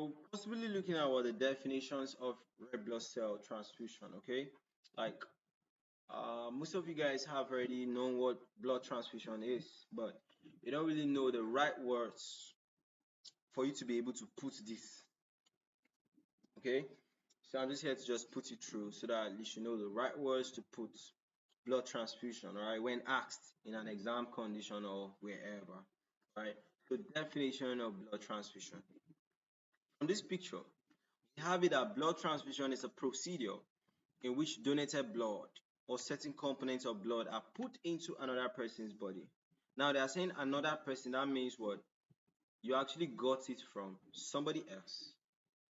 So possibly looking at what the definitions of red blood cell transfusion, okay? Like most of you guys have already known what blood transfusion is, but you don't really know the right words for you to be able to put this, okay? So I'm just here to just put it through so that at least you know the right words to put blood transfusion, all right, when asked in an exam condition or wherever, right? So definition of blood transfusion. From this picture, we have it that blood transfusion is a procedure in which donated blood or certain components of blood are put into another person's body. Now they are saying another person, that means what? You actually got it from somebody else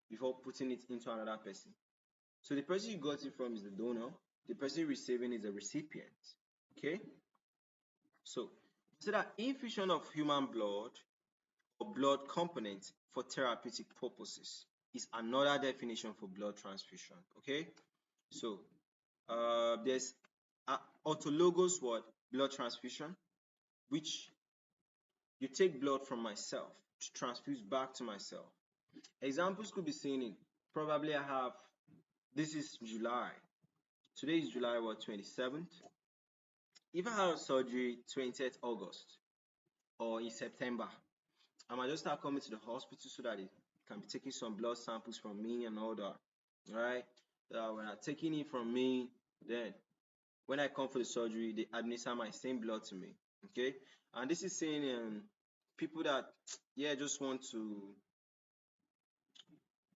before putting it into another person. So the person you got it from is the donor, the person receiving is the recipient. Okay? So that infusion of human blood or blood component for therapeutic purposes is another definition for blood transfusion. Okay? So there's autologous what? Blood transfusion, which you take blood from myself to transfuse back to myself. Examples could be seen in probably I have, this is July. Today is July what, 27th. If I have surgery 20th August or in September, I might just start coming to the hospital so that it can be taking some blood samples from me and all that. Alright. When they're taking it from me, then when I come for the surgery, they administer my same blood to me. Okay. And this is saying people that just want to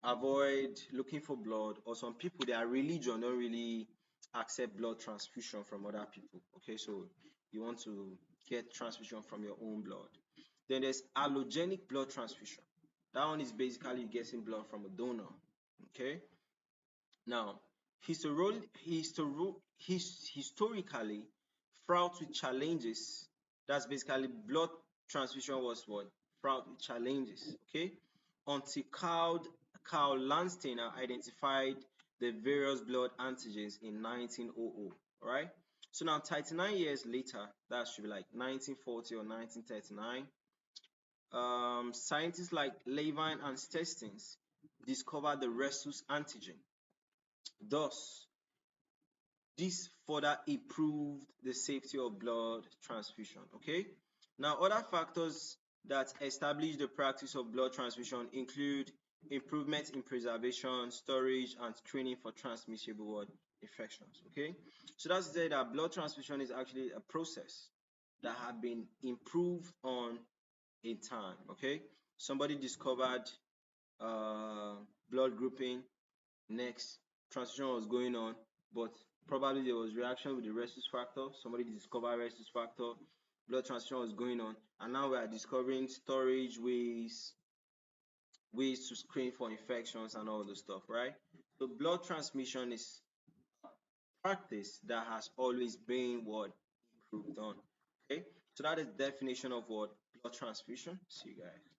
avoid looking for blood, or some people their religion don't really accept blood transfusion from other people. Okay, so you want to get transfusion from your own blood. Then there's allogenic blood transfusion. That one is basically getting blood from a donor. Okay, now historically fraught with challenges. That's basically blood transfusion was what? Fraught with challenges. Okay, until Carl Landsteiner identified the various blood antigens in 1900. All right. So now 39 years later, that should be like 1940 or 1939, scientists like Levine and Stestins discovered the rhesus antigen. Thus, this further improved the safety of blood transfusion. Okay. Now, other factors that establish the practice of blood transfusion include improvement in preservation, storage, and screening for transmissible infections. Okay, so that's to say that blood transfusion is actually a process that had been improved on in time. Okay, somebody discovered blood grouping, next transfusion was going on, but probably there was reaction with the rhesus factor. Somebody discovered rhesus factor, blood transfusion was going on, and now we are discovering storage ways to screen for infections and all the stuff, right? So blood transmission is practice that has always been what improved on. Okay, so that is definition of what blood transfusion. See you guys.